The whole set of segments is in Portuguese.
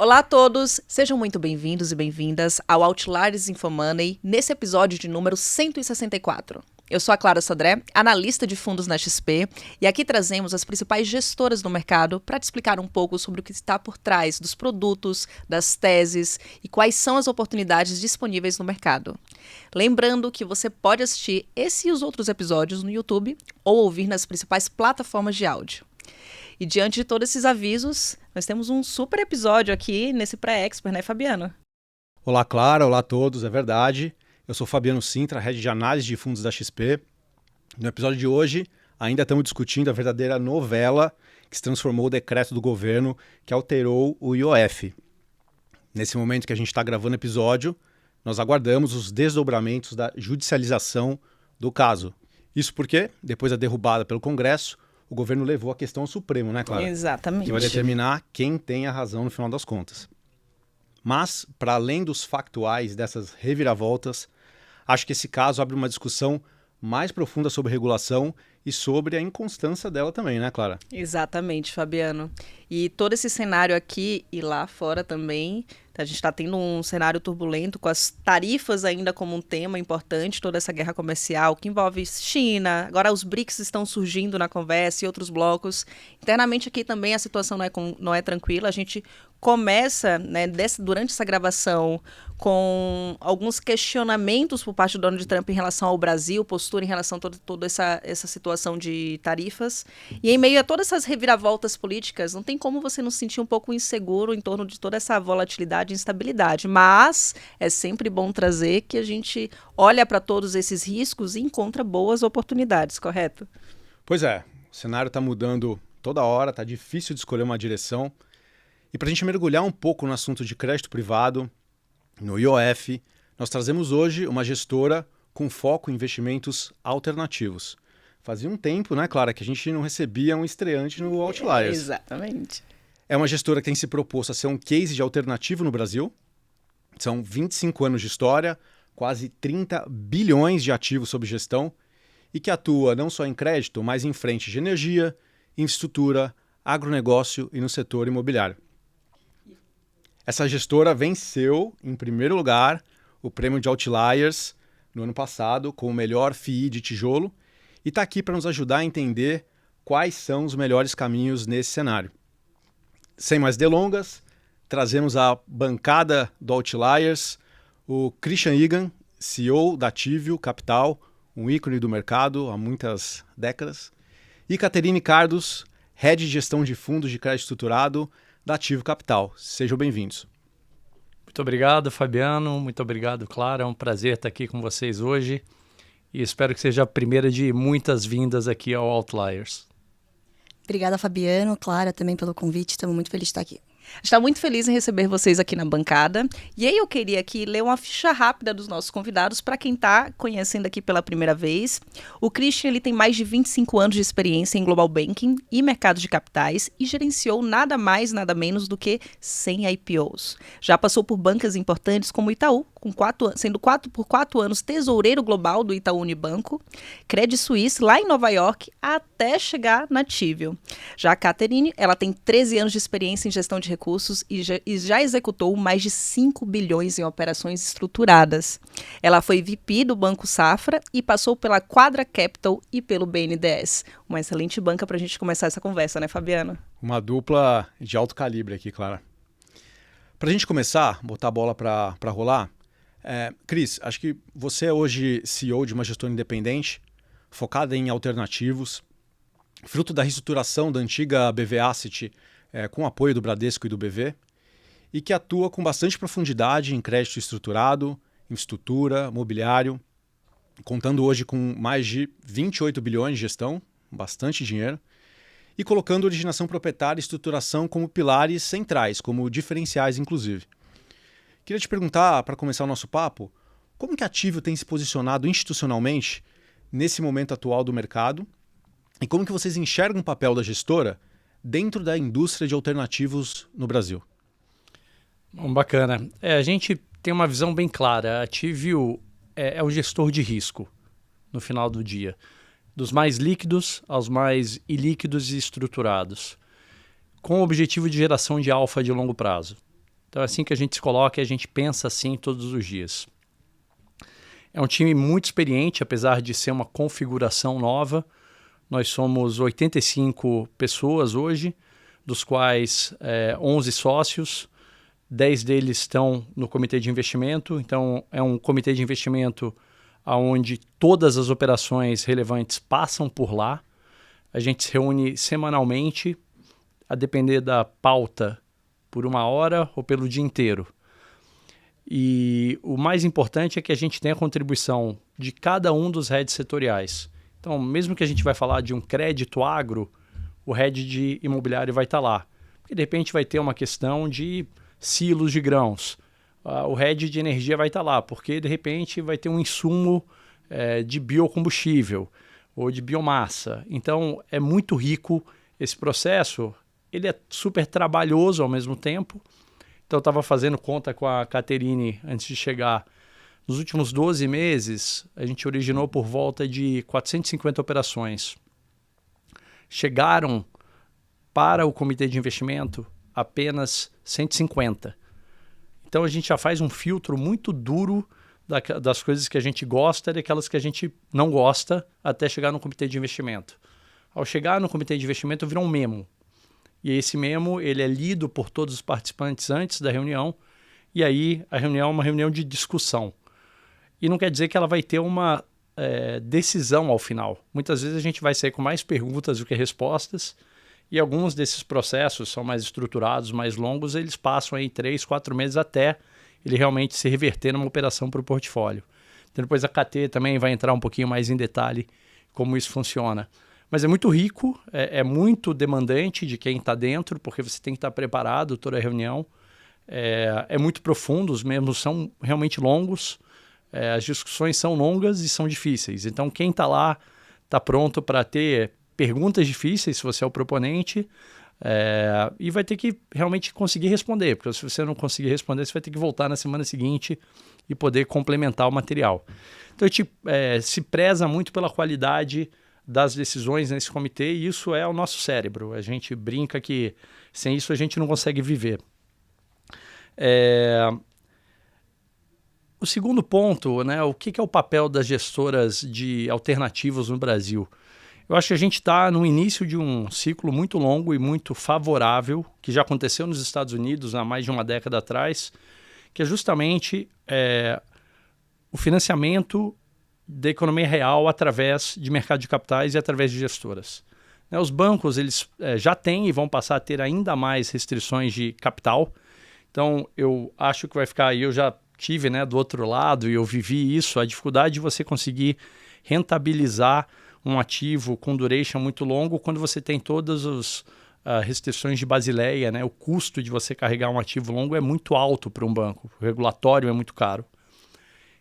Olá a todos, sejam muito bem-vindos e bem-vindas ao Outliers InfoMoney, nesse episódio de número 164. Eu sou a Clara Sodré, analista de fundos na XP, e aqui trazemos as principais gestoras do mercado para te explicar um pouco sobre o que está por trás dos produtos, das teses e quais são as oportunidades disponíveis no mercado. Lembrando que você pode assistir esse e os outros episódios no YouTube ou ouvir nas principais plataformas de áudio. E diante de todos esses avisos, nós temos um super episódio aqui nesse pré-expert, né, Fabiano? Olá, Clara. Olá a todos. É verdade. Eu sou Fabiano Sintra, head de análise de fundos da XP. No episódio de hoje, ainda estamos discutindo a verdadeira novela que se transformou o decreto do governo que alterou o IOF. Nesse momento que a gente está gravando o episódio, nós aguardamos os desdobramentos da judicialização do caso. Isso porque, depois da derrubada pelo Congresso, o governo levou a questão ao Supremo, né, Clara? Exatamente. Que vai determinar quem tem a razão no final das contas. Mas, para além dos factuais dessas reviravoltas, acho que esse caso abre uma discussão mais profunda sobre regulação e sobre a inconstância dela também, né, Clara? Exatamente, Fabiano. E todo esse cenário aqui e lá fora também, a gente está tendo um cenário turbulento com as tarifas ainda como um tema importante, toda essa guerra comercial que envolve China, agora os BRICS estão surgindo na conversa e outros blocos. Internamente aqui também a situação não é tranquila, a gente começa, né, durante essa gravação com alguns questionamentos por parte do Donald Trump em relação ao Brasil, postura em relação a toda essa situação de tarifas. E em meio a todas essas reviravoltas políticas, não tem como você não se sentir um pouco inseguro em torno de toda essa volatilidade e instabilidade. Mas é sempre bom trazer que a gente olha para todos esses riscos e encontra boas oportunidades, correto? Pois é, o cenário está mudando toda hora, está difícil de escolher uma direção. E para a gente mergulhar um pouco no assunto de crédito privado, no IOF, nós trazemos hoje uma gestora com foco em investimentos alternativos. Fazia um tempo, né, Clara, que a gente não recebia um estreante no Outliers. Exatamente. É uma gestora que tem se proposto a ser um case de alternativo no Brasil. São 25 anos de história, quase 30 bilhões de ativos sob gestão e que atua não só em crédito, mas em frente de energia, infraestrutura, agronegócio e no setor imobiliário. Essa gestora venceu, em primeiro lugar, o prêmio de Outliers no ano passado, com o melhor FII de tijolo, e está aqui para nos ajudar a entender quais são os melhores caminhos nesse cenário. Sem mais delongas, trazemos a bancada do Outliers, o Christian Egan, CEO da Ativio Capital, um ícone do mercado há muitas décadas, e Caterine Cardos, head de gestão de fundos de crédito estruturado da Ativio Capital. Sejam bem-vindos. Muito obrigado, Fabiano. Muito obrigado, Clara. É um prazer estar aqui com vocês hoje e espero que seja a primeira de muitas vindas aqui ao Outliers. Obrigada, Fabiano, Clara, também pelo convite. Estamos muito felizes de estar aqui. A gente está muito feliz em receber vocês aqui na bancada. E aí eu queria aqui ler uma ficha rápida dos nossos convidados para quem está conhecendo aqui pela primeira vez. O Christian ele tem mais de 25 anos de experiência em Global Banking e mercado de capitais e gerenciou nada mais, nada menos do que 100 IPOs. Já passou por bancas importantes como o Itaú, sendo por 4 anos tesoureiro global do Itaú Unibanco, Credit Suisse lá em Nova York, até chegar na Ativio. Já a Caterine, ela tem 13 anos de experiência em gestão de recursos e já executou mais de 5 bilhões em operações estruturadas. Ela foi VP do Banco Safra e passou pela Quadra Capital e pelo BNDES. Uma excelente banca para a gente começar essa conversa, né, Fabiano? Uma dupla de alto calibre aqui, Clara. Para a gente começar, botar a bola para rolar, Cris, acho que você é hoje CEO de uma gestora independente, focada em alternativos, fruto da reestruturação da antiga BV Asset, com o apoio do Bradesco e do BV, e que atua com bastante profundidade em crédito estruturado, infraestrutura, mobiliário, contando hoje com mais de 28 bilhões de gestão, bastante dinheiro, e colocando originação proprietária e estruturação como pilares centrais, como diferenciais, inclusive. Queria te perguntar, para começar o nosso papo, como que a Ativio tem se posicionado institucionalmente nesse momento atual do mercado e como que vocês enxergam o papel da gestora dentro da indústria de alternativos no Brasil? Bom, bacana. A gente tem uma visão bem clara. A Ativio é um gestor de risco no final do dia, dos mais líquidos aos mais ilíquidos e estruturados, com o objetivo de geração de alfa de longo prazo. Então é assim que a gente se coloca e a gente pensa assim todos os dias. É um time muito experiente, apesar de ser uma configuração nova. Nós somos 85 pessoas hoje, dos quais 11 sócios, 10 deles estão no comitê de investimento. Então é um comitê de investimento onde todas as operações relevantes passam por lá. A gente se reúne semanalmente, a depender da pauta, por 1 hora ou pelo dia inteiro. E o mais importante é que a gente tenha a contribuição de cada um dos heads setoriais. Então, mesmo que a gente vai falar de um crédito agro, o head de imobiliário vai estar lá. Porque de repente vai ter uma questão de silos de grãos. O head de energia vai estar lá, porque de repente vai ter um insumo de biocombustível ou de biomassa. Então, é muito rico esse processo. Ele é super trabalhoso ao mesmo tempo. Então, eu estava fazendo conta com a Caterine antes de chegar. Nos últimos 12 meses, a gente originou por volta de 450 operações. Chegaram para o comitê de investimento apenas 150. Então, a gente já faz um filtro muito duro das coisas que a gente gosta e daquelas que a gente não gosta até chegar no comitê de investimento. Ao chegar no comitê de investimento, vira um memo. E esse memo ele é lido por todos os participantes antes da reunião. E aí, a reunião é uma reunião de discussão. E não quer dizer que ela vai ter uma decisão ao final. Muitas vezes a gente vai sair com mais perguntas do que respostas. E alguns desses processos são mais estruturados, mais longos, eles passam aí 3, 4 meses até ele realmente se reverter numa operação para o portfólio. Então, depois a KT também vai entrar um pouquinho mais em detalhe como isso funciona. Mas é muito rico, é muito demandante de quem está dentro, porque você tem que estar preparado toda a reunião. É muito profundo, os membros são realmente longos, as discussões são longas e são difíceis. Então, quem está lá está pronto para ter perguntas difíceis, se você é o proponente, e vai ter que realmente conseguir responder, porque se você não conseguir responder, você vai ter que voltar na semana seguinte e poder complementar o material. Então, a gente se preza muito pela qualidade das decisões nesse comitê e isso é o nosso cérebro. A gente brinca que sem isso a gente não consegue viver. O segundo ponto, né, o que é o papel das gestoras de alternativos no Brasil? Eu acho que a gente está no início de um ciclo muito longo e muito favorável, que já aconteceu nos Estados Unidos há mais de uma década atrás, que é justamente o financiamento da economia real através de mercado de capitais e através de gestoras. Os bancos eles já têm e vão passar a ter ainda mais restrições de capital. Então, eu acho que vai ficar aí, eu já tive do outro lado e eu vivi isso, a dificuldade de você conseguir rentabilizar um ativo com duration muito longo quando você tem todas as restrições de Basileia, o custo de você carregar um ativo longo é muito alto para um banco, o regulatório é muito caro.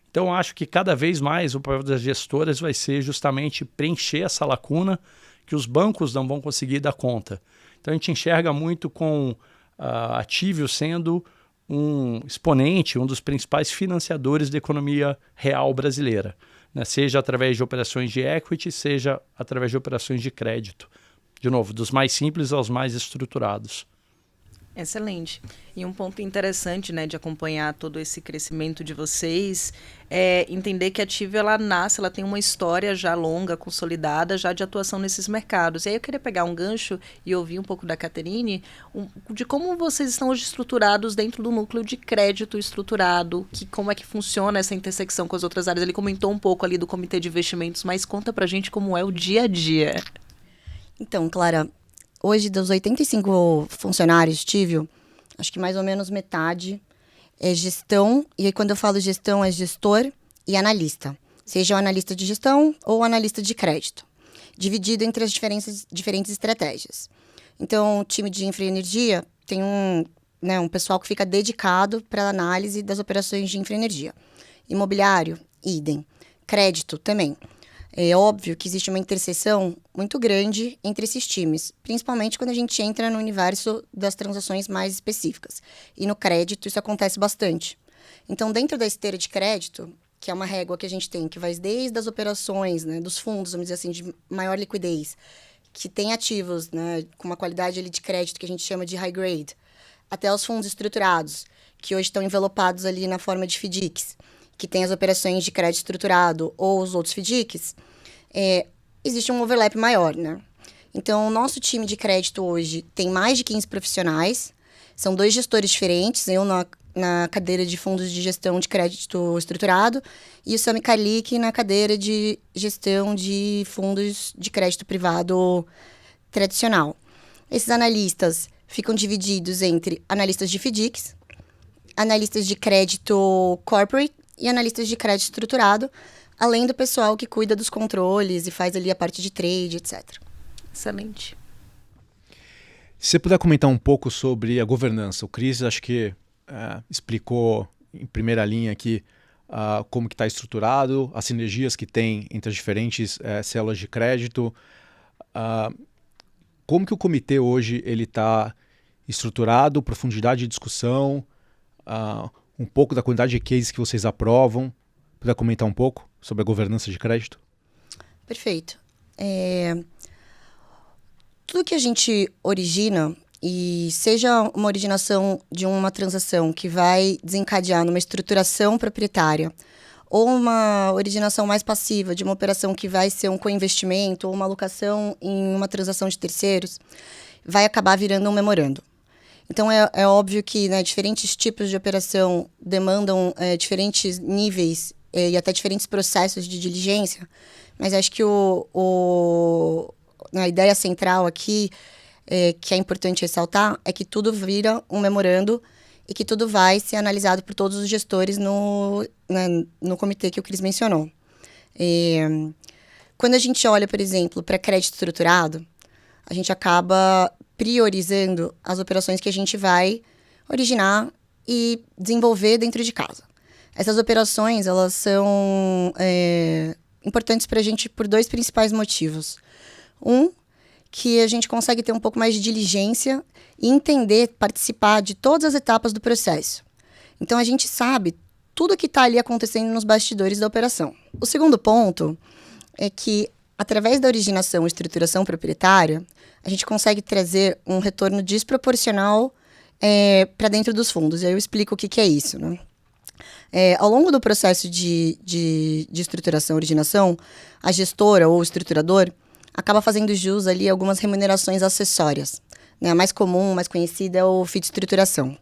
Então, acho que cada vez mais o papel das gestoras vai ser justamente preencher essa lacuna que os bancos não vão conseguir dar conta. Então, a gente enxerga muito com a Ativio sendo um exponente, um dos principais financiadores da economia real brasileira, seja através de operações de equity, seja através de operações de crédito. De novo, dos mais simples aos mais estruturados. Excelente. E um ponto interessante, de acompanhar todo esse crescimento de vocês é entender que a Ativio, ela tem uma história já longa, consolidada, já de atuação nesses mercados. E aí eu queria pegar um gancho e ouvir um pouco da Caterine de como vocês estão hoje estruturados dentro do núcleo de crédito estruturado, como é que funciona essa intersecção com as outras áreas. Ele comentou um pouco ali do comitê de investimentos, mas conta pra gente como é o dia a dia. Então, Clara, hoje, dos 85 funcionários Ativio, acho que mais ou menos metade é gestão. E aí, quando eu falo gestão, é gestor e analista. Seja o analista de gestão ou o analista de crédito. Dividido entre as diferentes estratégias. Então, o time de infra e energia tem um pessoal que fica dedicado para a análise das operações de infra e energia. Imobiliário, idem. Crédito, também. É óbvio que existe uma interseção muito grande entre esses times, principalmente quando a gente entra no universo das transações mais específicas. E no crédito isso acontece bastante. Então, dentro da esteira de crédito, que é uma régua que a gente tem, que vai desde as operações, dos fundos, vamos dizer assim, de maior liquidez, que tem ativos com uma qualidade ali de crédito que a gente chama de high grade, até os fundos estruturados, que hoje estão envelopados ali na forma de FDICs, que tem as operações de crédito estruturado ou os outros FDICs, existe um overlap maior, né? Então, o nosso time de crédito hoje tem mais de 15 profissionais, são 2 gestores diferentes, eu na cadeira de fundos de gestão de crédito estruturado e o Sami Karlik na cadeira de gestão de fundos de crédito privado tradicional. Esses analistas ficam divididos entre analistas de FDICs, analistas de crédito corporate e analistas de crédito estruturado, além do pessoal que cuida dos controles e faz ali a parte de trade, etc. Excelente. Se você puder comentar um pouco sobre a governança. O Cris, acho que explicou em primeira linha aqui como que está estruturado, as sinergias que tem entre as diferentes células de crédito. Como que o comitê hoje está estruturado, profundidade de discussão, um pouco da quantidade de cases que vocês aprovam. Puder comentar um pouco sobre a governança de crédito? Perfeito. Tudo que a gente origina, e seja uma originação de uma transação que vai desencadear numa estruturação proprietária, ou uma originação mais passiva de uma operação que vai ser um co-investimento ou uma alocação em uma transação de terceiros, vai acabar virando um memorando. Então, é óbvio que, né, diferentes tipos de operação demandam diferentes níveis e até diferentes processos de diligência, mas acho que a ideia central aqui, que é importante ressaltar, é que tudo vira um memorando e que tudo vai ser analisado por todos os gestores no comitê que o Cris mencionou. Quando a gente olha, por exemplo, para crédito estruturado, a gente acaba priorizando as operações que a gente vai originar e desenvolver dentro de casa. Essas operações, elas são importantes para a gente por 2 principais motivos. Que a gente consegue ter um pouco mais de diligência e entender, participar de todas as etapas do processo. Então, a gente sabe tudo que está ali acontecendo nos bastidores da operação. O segundo ponto é que, através da originação e estruturação proprietária, a gente consegue trazer um retorno desproporcional para dentro dos fundos. E aí eu explico o que é isso, né? Ao longo do processo de estruturação e originação, a gestora ou o estruturador acaba fazendo jus ali a algumas remunerações acessórias, né? A mais comum, mais conhecida é o FII de estruturação.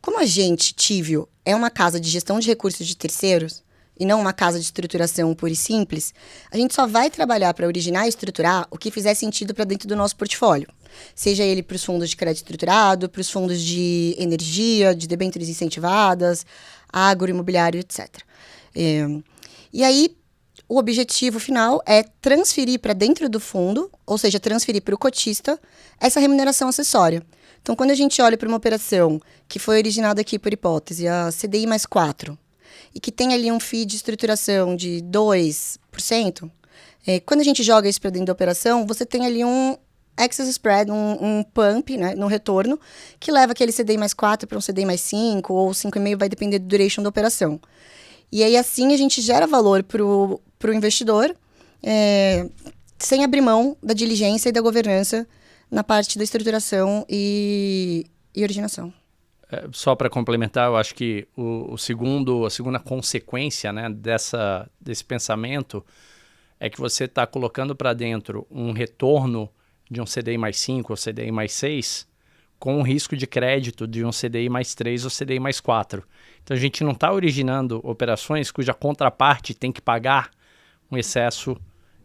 Como a gente, Tivio, é uma casa de gestão de recursos de terceiros e não uma casa de estruturação pura e simples, a gente só vai trabalhar para originar e estruturar o que fizer sentido para dentro do nosso portfólio. Seja ele para os fundos de crédito estruturado, para os fundos de energia, de debêntures incentivadas, agroimobiliário, etc. E aí, o objetivo final é transferir para dentro do fundo, ou seja, transferir para o cotista, essa remuneração acessória. Então, quando a gente olha para uma operação que foi originada aqui por hipótese, a CDI mais 4, e que tem ali um FII de estruturação de 2%, quando a gente joga isso para dentro da operação, você tem ali um excess spread, um pump, né, no retorno, que leva aquele CDI mais 4 para um CDI mais 5, ou 5,5, vai depender do duration da operação. E aí, assim, a gente gera valor para o investidor, sem abrir mão da diligência e da governança na parte da estruturação e originação. Só para complementar, eu acho que a segunda consequência, né, desse pensamento é que você está colocando para dentro um retorno de um CDI mais 5 ou CDI mais 6 com um risco de crédito de um CDI mais 3 ou CDI mais 4. Então, a gente não está originando operações cuja contraparte tem que pagar um excesso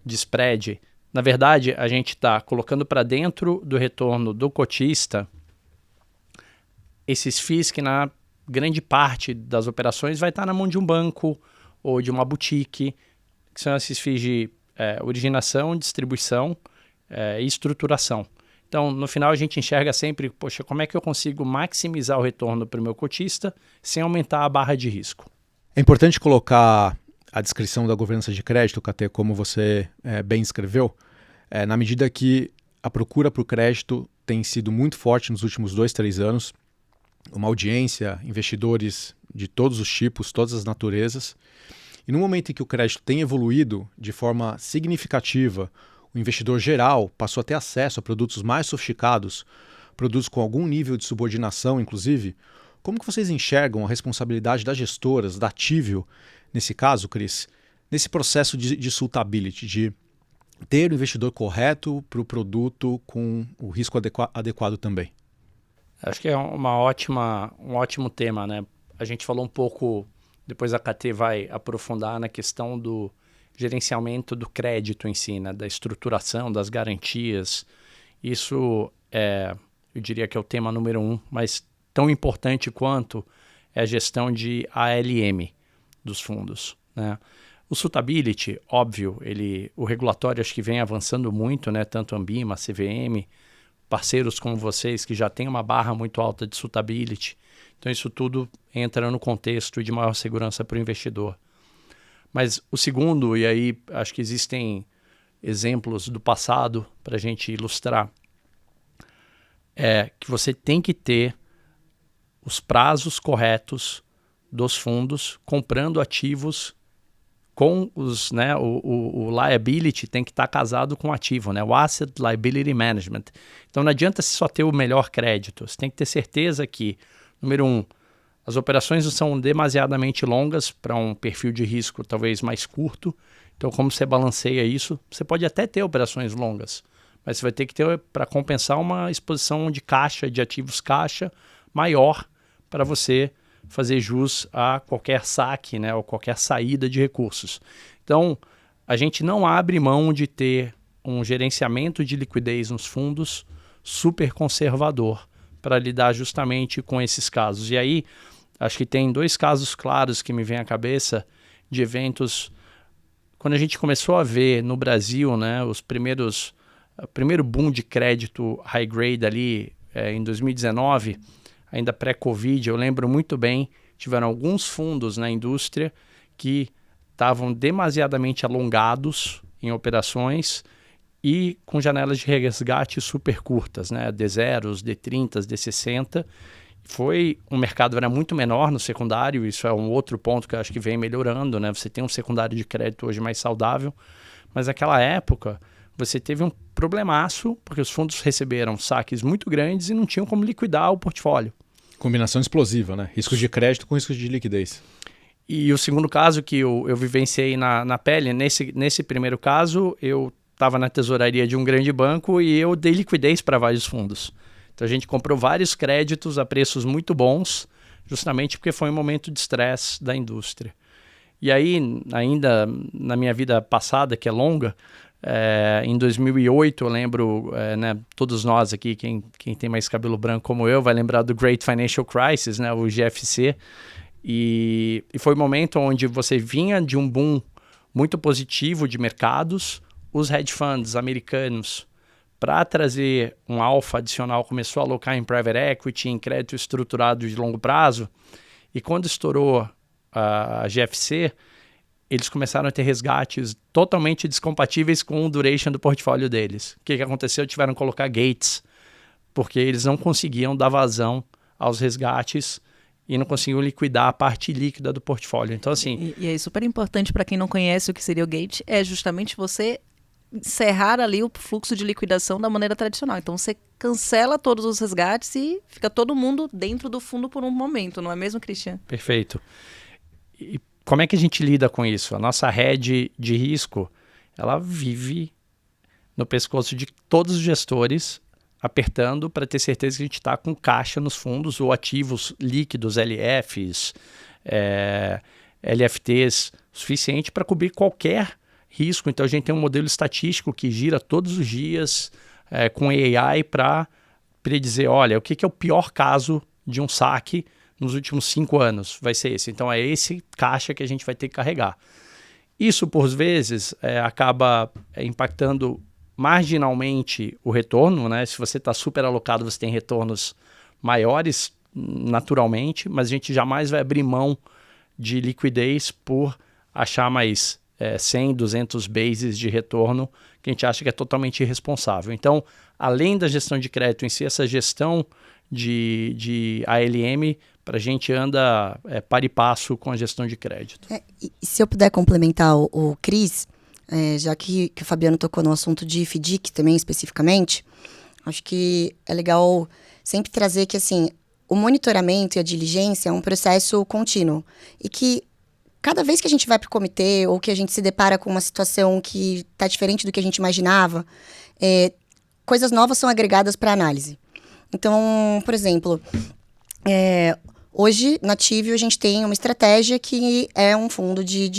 de spread. Na verdade, a gente está colocando para dentro do retorno do cotista esses FIIs que na grande parte das operações vai estar na mão de um banco ou de uma boutique, que são esses FIIs de originação, distribuição e estruturação. Então, no final, a gente enxerga sempre, poxa, como é que eu consigo maximizar o retorno para o meu cotista sem aumentar a barra de risco? É importante colocar a descrição da governança de crédito, KT, como você bem escreveu, na medida que a procura por crédito tem sido muito forte nos últimos 2-3 anos, uma audiência, investidores de todos os tipos, todas as naturezas, e no momento em que o crédito tem evoluído de forma significativa, o investidor geral passou a ter acesso a produtos mais sofisticados, produtos com algum nível de subordinação, inclusive, como que vocês enxergam a responsabilidade das gestoras, da Ativio, nesse caso, Cris, nesse processo de suitability, de ter o investidor correto para o produto com o risco adequado também? Acho que é um ótimo tema, né? A gente falou um pouco, depois a KT vai aprofundar na questão do gerenciamento do crédito em si, né? Da estruturação, das garantias. Isso eu diria que é o tema número 1, mas tão importante quanto é a gestão de ALM dos fundos, né? O suitability, óbvio, o regulatório acho que vem avançando muito, né? Tanto Anbima, CVM, parceiros como vocês que já têm uma barra muito alta de suitability. Então isso tudo entra no contexto de maior segurança para o investidor. Mas o segundo, e aí acho que existem exemplos do passado para a gente ilustrar, é que você tem que ter os prazos corretos dos fundos comprando ativos com os, né, o liability tem que estar casado com o ativo, né, o Asset Liability Management. Então não adianta só ter o melhor crédito, você tem que ter certeza que, número 1, as operações não são demasiadamente longas para um perfil de risco talvez mais curto. Então como você balanceia isso, você pode até ter operações longas, mas você vai ter que ter para compensar uma exposição de caixa, de ativos caixa maior para você fazer jus a qualquer saque, né, ou qualquer saída de recursos. Então, a gente não abre mão de ter um gerenciamento de liquidez nos fundos super conservador para lidar justamente com esses casos. E aí, acho que tem 2 casos claros que me vêm à cabeça de eventos. Quando a gente começou a ver no Brasil, né, o primeiro boom de crédito high grade ali em 2019, ainda pré-Covid, eu lembro muito bem, tiveram alguns fundos na indústria que estavam demasiadamente alongados em operações e com janelas de resgate super curtas, né? D0, D30, D60. O mercado era muito menor no secundário, isso é um outro ponto que eu acho que vem melhorando, né? Você tem um secundário de crédito hoje mais saudável, mas naquela época você teve um problemaço, porque os fundos receberam saques muito grandes e não tinham como liquidar o portfólio. Combinação explosiva, né? Riscos de crédito com riscos de liquidez. E o segundo caso que eu vivenciei na pele, nesse primeiro caso, eu estava na tesouraria de um grande banco e eu dei liquidez para vários fundos. Então a gente comprou vários créditos a preços muito bons, justamente porque foi um momento de estresse da indústria. E aí, ainda na minha vida passada, que é longa, em 2008, eu lembro, né, todos nós aqui, quem tem mais cabelo branco como eu, vai lembrar do Great Financial Crisis, né, o GFC, e foi um momento onde você vinha de um boom muito positivo de mercados, os hedge funds americanos, para trazer um alfa adicional, começou a alocar em private equity, em crédito estruturado de longo prazo, e quando estourou a GFC, eles começaram a ter resgates totalmente descompatíveis com o duration do portfólio deles. O que aconteceu? Tiveram que colocar gates, porque eles não conseguiam dar vazão aos resgates e não conseguiam liquidar a parte líquida do portfólio. Então, assim... E é super importante para quem não conhece o que seria o gate, é justamente você encerrar ali o fluxo de liquidação da maneira tradicional. Então, você cancela todos os resgates e fica todo mundo dentro do fundo por um momento, não é mesmo, Christian? Perfeito. E como é que a gente lida com isso? A nossa rede de risco, ela vive no pescoço de todos os gestores, apertando para ter certeza que a gente está com caixa nos fundos ou ativos líquidos, LFs, LFTs, suficiente para cobrir qualquer risco. Então a gente tem um modelo estatístico que gira todos os dias com AI para predizer, olha, o que é o pior caso de um saque nos últimos 5 anos, vai ser esse. Então é esse caixa que a gente vai ter que carregar. Isso, por vezes, acaba impactando marginalmente o retorno, né? Se você está super alocado, você tem retornos maiores, naturalmente, mas a gente jamais vai abrir mão de liquidez por achar mais 100, 200 bases de retorno que a gente acha que é totalmente irresponsável. Então, além da gestão de crédito em si, essa gestão de ALM, para a gente anda par e passo com a gestão de crédito. E se eu puder complementar o Cris, já que o Fabiano tocou no assunto de FDIC também especificamente, acho que é legal sempre trazer que assim, o monitoramento e a diligência é um processo contínuo. E que cada vez que a gente vai para o comitê ou que a gente se depara com uma situação que está diferente do que a gente imaginava, coisas novas são agregadas para análise. Então, por exemplo, hoje, na Tivio, a gente tem uma estratégia que é um fundo de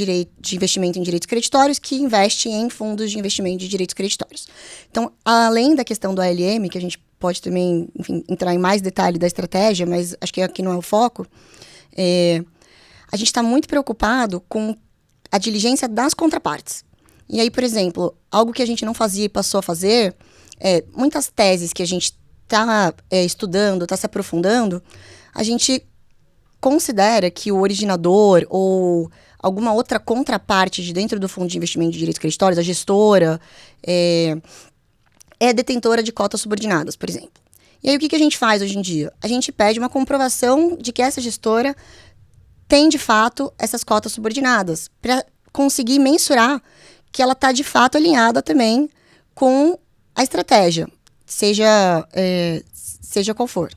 investimento em direitos creditórios que investe em fundos de investimento de direitos creditórios. Então, além da questão do ALM, que a gente pode também, enfim, entrar em mais detalhe da estratégia, mas acho que aqui não é o foco, a gente está muito preocupado com a diligência das contrapartes. E aí, por exemplo, algo que a gente não fazia e passou a fazer, muitas teses que a gente está estudando, está se aprofundando, a gente considera que o originador ou alguma outra contraparte de dentro do fundo de investimento de direitos creditórios, a gestora, é detentora de cotas subordinadas, por exemplo. E aí o que a gente faz hoje em dia? A gente pede uma comprovação de que essa gestora tem, de fato, essas cotas subordinadas, para conseguir mensurar que ela está, de fato, alinhada também com a estratégia, seja qual for.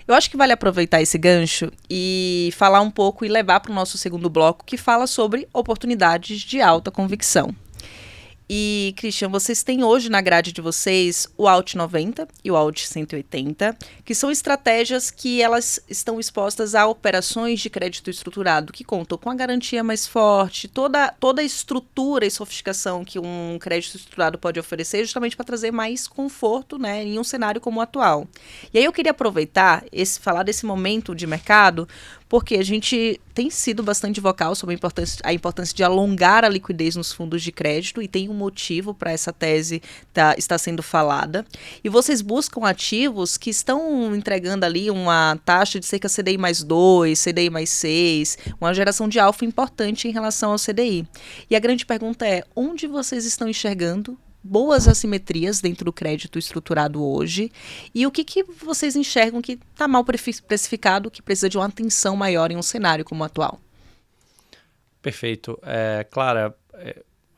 Eu acho que vale aproveitar esse gancho e falar um pouco e levar para o nosso segundo bloco, que fala sobre oportunidades de alta convicção. E, Christian, vocês têm hoje na grade de vocês o Alt 90 e o Alt 180, que são estratégias que elas estão expostas a operações de crédito estruturado, que contam com a garantia mais forte, toda a estrutura e sofisticação que um crédito estruturado pode oferecer, justamente para trazer mais conforto, né, em um cenário como o atual. E aí eu queria aproveitar, falar desse momento de mercado, porque a gente tem sido bastante vocal sobre a importância de alongar a liquidez nos fundos de crédito, e tem um motivo para essa tese estar sendo falada. E vocês buscam ativos que estão entregando ali uma taxa de cerca de CDI mais 2, CDI mais 6, uma geração de alfa importante em relação ao CDI. E a grande pergunta é, onde vocês estão enxergando boas assimetrias dentro do crédito estruturado hoje, e o que vocês enxergam que está mal precificado, que precisa de uma atenção maior em um cenário como o atual? Perfeito. Clara,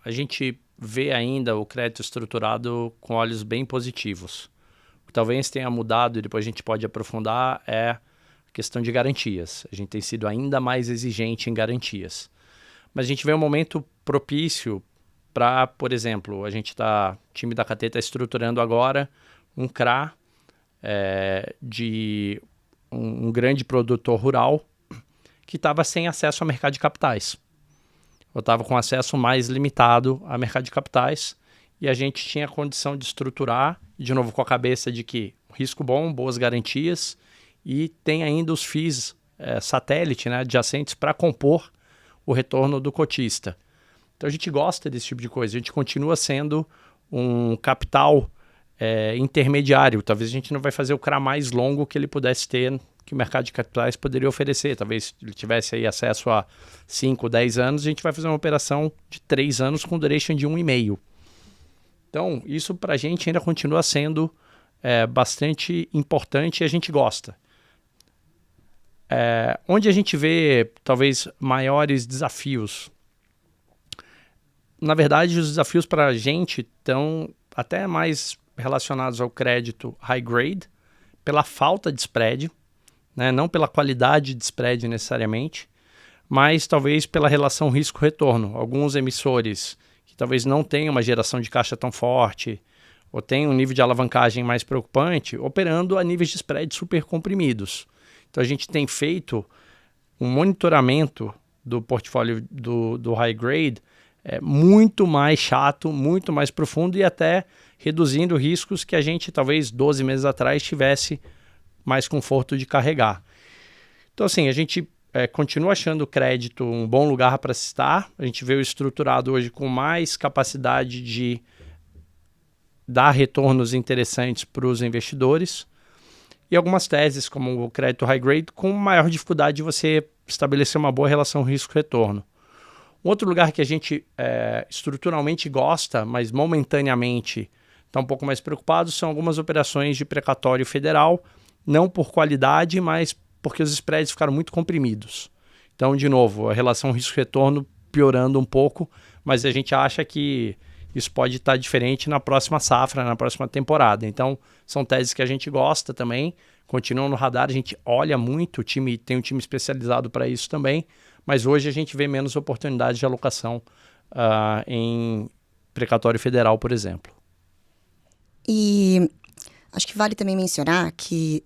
a gente vê ainda o crédito estruturado com olhos bem positivos. O que talvez tenha mudado, e depois a gente pode aprofundar, é a questão de garantias. A gente tem sido ainda mais exigente em garantias. Mas a gente vê um momento propício para, por exemplo, o time da KT está estruturando agora um CRA de um grande produtor rural que estava sem acesso ao mercado de capitais. Eu estava com acesso mais limitado ao mercado de capitais, e a gente tinha a condição de estruturar, de novo com a cabeça de que risco bom, boas garantias, e tem ainda os FIIs satélite, né, adjacentes para compor o retorno do cotista. Então a gente gosta desse tipo de coisa, a gente continua sendo um capital intermediário. Talvez a gente não vai fazer o CRA mais longo que ele pudesse ter, que o mercado de capitais poderia oferecer. Talvez ele tivesse aí acesso a 5, 10 anos, a gente vai fazer uma operação de 3 anos com duration de 1,5. Então isso para a gente ainda continua sendo bastante importante e a gente gosta. Onde a gente vê talvez maiores desafios, na verdade, os desafios para a gente estão até mais relacionados ao crédito high grade, pela falta de spread, né? Não pela qualidade de spread necessariamente, mas talvez pela relação risco-retorno. Alguns emissores que talvez não tenham uma geração de caixa tão forte ou tenham um nível de alavancagem mais preocupante, operando a níveis de spread super comprimidos. Então a gente tem feito um monitoramento do portfólio do high grade muito mais chato, muito mais profundo, e até reduzindo riscos que a gente talvez 12 meses atrás tivesse mais conforto de carregar. Então assim, a gente continua achando o crédito um bom lugar para se estar. A gente vê o estruturado hoje com mais capacidade de dar retornos interessantes para os investidores, e algumas teses como o crédito high grade com maior dificuldade de você estabelecer uma boa relação risco-retorno. Um outro lugar que a gente estruturalmente gosta, mas momentaneamente está um pouco mais preocupado, são algumas operações de precatório federal, não por qualidade, mas porque os spreads ficaram muito comprimidos. Então, de novo, a relação risco-retorno piorando um pouco, mas a gente acha que isso pode estar diferente na próxima safra, na próxima temporada. Então, são teses que a gente gosta também, continuam no radar, a gente olha muito, tem um time especializado para isso também, mas hoje a gente vê menos oportunidades de alocação em precatório federal, por exemplo. E acho que vale também mencionar que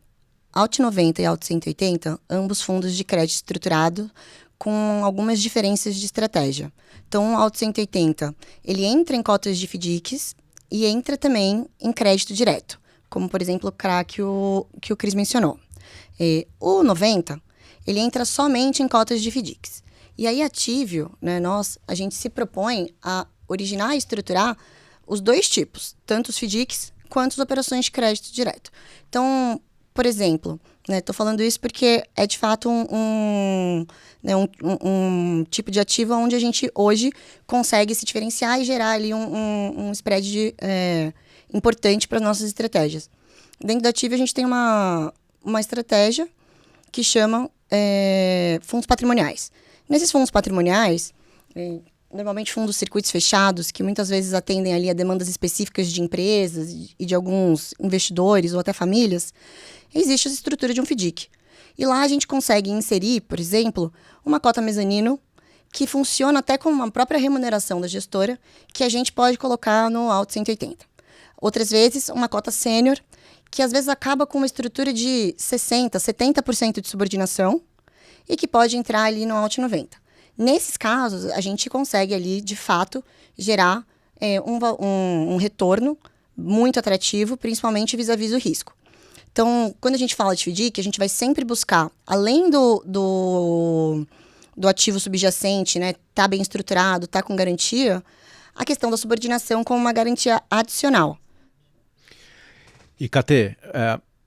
Alt 90 e Alt 180, ambos fundos de crédito estruturado, com algumas diferenças de estratégia. Então, o Alt 180, ele entra em cotas de FDICs e entra também em crédito direto, como, por exemplo, o CRA que o Cris mencionou. O 90, ele entra somente em cotas de FDICs. E aí, a Tivio, né, a gente se propõe a originar e estruturar os dois tipos, tanto os FDICs quanto as operações de crédito direto. Então, por exemplo, estou falando isso porque é de fato um tipo de ativo onde a gente hoje consegue se diferenciar e gerar ali um spread importante para as nossas estratégias. Dentro da Tivio a gente tem uma estratégia que chama fundos patrimoniais. Nesses fundos patrimoniais, normalmente fundos circuitos fechados, que muitas vezes atendem ali a demandas específicas de empresas e de alguns investidores ou até famílias, existe a estrutura de um FDIC. E lá a gente consegue inserir, por exemplo, uma cota mezanino que funciona até como uma própria remuneração da gestora, que a gente pode colocar no Alt 180. Outras vezes, uma cota sênior, que às vezes acaba com uma estrutura de 60%, 70% de subordinação e que pode entrar ali no Alt 90. Nesses casos, a gente consegue ali, de fato, gerar um retorno muito atrativo, principalmente vis-à-vis do risco. Então, quando a gente fala de FDIC, a gente vai sempre buscar, além do ativo subjacente, né, tá bem estruturado, tá com garantia, a questão da subordinação como uma garantia adicional. E, Katê,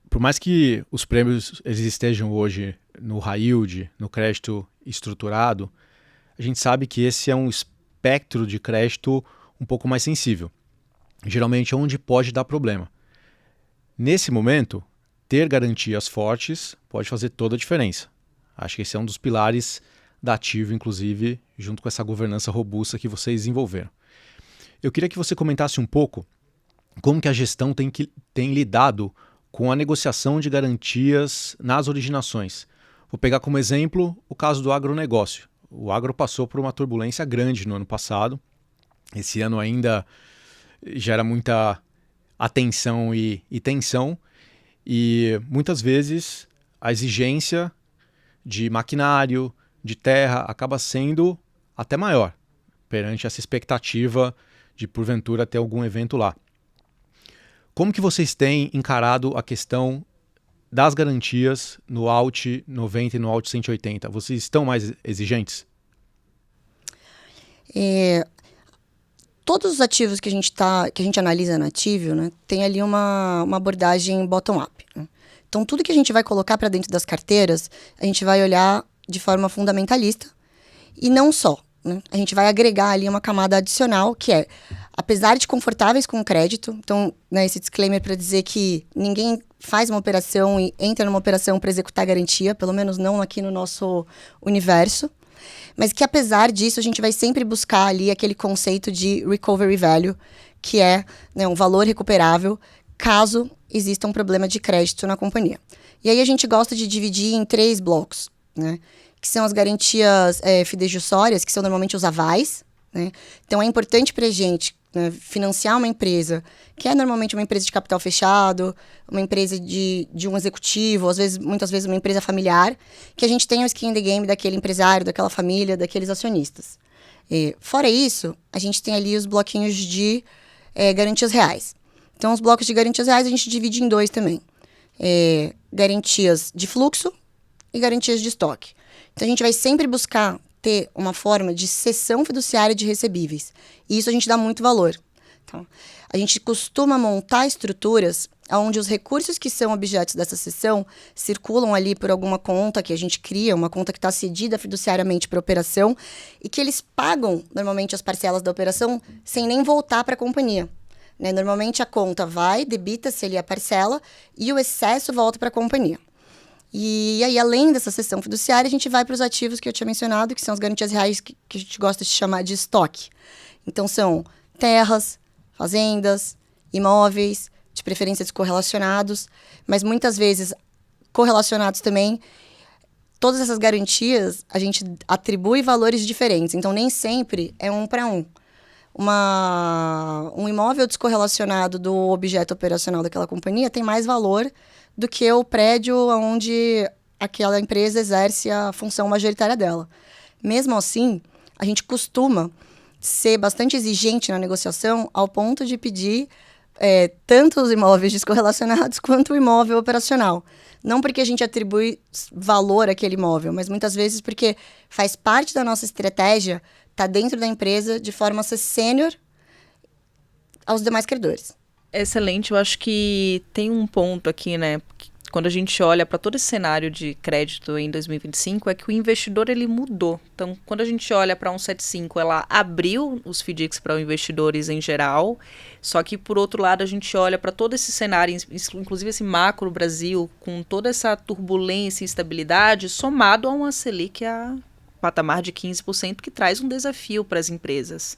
por mais que os prêmios eles estejam hoje no high yield, no crédito estruturado, a gente sabe que esse é um espectro de crédito um pouco mais sensível. Geralmente é onde pode dar problema. Nesse momento, ter garantias fortes pode fazer toda a diferença. Acho que esse é um dos pilares da Tivio, inclusive, junto com essa governança robusta que vocês desenvolveram. Eu queria que você comentasse um pouco como que a gestão tem lidado com a negociação de garantias nas originações. Vou pegar como exemplo o caso do agronegócio. O agro passou por uma turbulência grande no ano passado. Esse ano ainda gera muita atenção e tensão. E muitas vezes a exigência de maquinário, de terra, acaba sendo até maior perante essa expectativa de, porventura, ter algum evento lá. Como que vocês têm encarado a questão das garantias no Alt 90 e no Alt 180? Vocês estão mais exigentes? Todos os ativos que a gente analisa na Tivio, né, tem ali uma abordagem bottom-up. Né? Então, tudo que a gente vai colocar para dentro das carteiras, a gente vai olhar de forma fundamentalista e não só. Né? A gente vai agregar ali uma camada adicional, que é, apesar de confortáveis com o crédito, então, né, esse disclaimer para dizer que ninguém faz uma operação e entra numa operação para executar garantia, pelo menos não aqui no nosso universo, mas que apesar disso a gente vai sempre buscar ali aquele conceito de recovery value, que é, né, um valor recuperável caso exista um problema de crédito na companhia. E aí a gente gosta de dividir em 3 blocos, né, que são as garantias fidejussórias, que são normalmente os avais. Né? Então é importante para a gente, né, financiar uma empresa, que é normalmente uma empresa de capital fechado, uma empresa de um executivo, muitas vezes uma empresa familiar, que a gente tenha o skin in the game daquele empresário, daquela família, daqueles acionistas. Fora isso, a gente tem ali os bloquinhos de garantias reais. Então, os blocos de garantias reais a gente divide em 2 também. Garantias de fluxo e garantias de estoque. Então, a gente vai sempre buscar ter uma forma de cessão fiduciária de recebíveis. E isso a gente dá muito valor. Então, a gente costuma montar estruturas onde os recursos que são objetos dessa cessão circulam ali por alguma conta que a gente cria, uma conta que está cedida fiduciariamente para a operação, e que eles pagam, normalmente, as parcelas da operação sem nem voltar para a companhia. Né? Normalmente, a conta vai, debita-se ali a parcela, e o excesso volta para a companhia. E aí, além dessa cessão fiduciária, a gente vai para os ativos que eu tinha mencionado, que são as garantias reais que a gente gosta de chamar de estoque. Então, são terras, fazendas, imóveis, de preferência descorrelacionados, mas muitas vezes correlacionados também. Todas essas garantias, a gente atribui valores diferentes. Então, nem sempre é 1 para 1. Um imóvel descorrelacionado do objeto operacional daquela companhia tem mais valor do que o prédio onde aquela empresa exerce a função majoritária dela. Mesmo assim, a gente costuma ser bastante exigente na negociação ao ponto de pedir tanto os imóveis descorrelacionados quanto o imóvel operacional. Não porque a gente atribui valor àquele imóvel, mas muitas vezes porque faz parte da nossa estratégia estar dentro da empresa de forma a ser sênior aos demais credores. Excelente, eu acho que tem um ponto aqui, né? Quando a gente olha para todo esse cenário de crédito em 2025, é que o investidor ele mudou. Então, quando a gente olha para a 175, ela abriu os FDICs para os investidores em geral, só que, por outro lado, a gente olha para todo esse cenário, inclusive esse macro Brasil, com toda essa turbulência e instabilidade, somado a uma Selic a patamar de 15%, que traz um desafio para as empresas.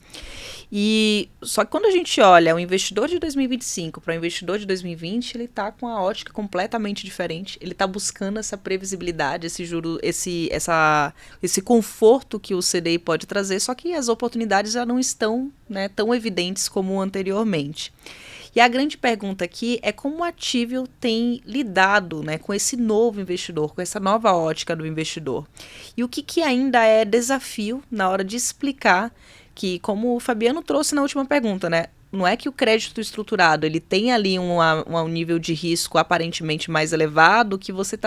E só que quando a gente olha o investidor de 2025 para o investidor de 2020, ele está com a ótica completamente diferente. Ele está buscando essa previsibilidade, esse juro, esse conforto que o CDI pode trazer, só que as oportunidades já não estão, né, tão evidentes como anteriormente. E a grande pergunta aqui é como a Tivio tem lidado, né, com esse novo investidor, com essa nova ótica do investidor. E o que ainda é desafio na hora de explicar que, como o Fabiano trouxe na última pergunta, né, não é que o crédito estruturado ele tem ali um nível de risco aparentemente mais elevado que você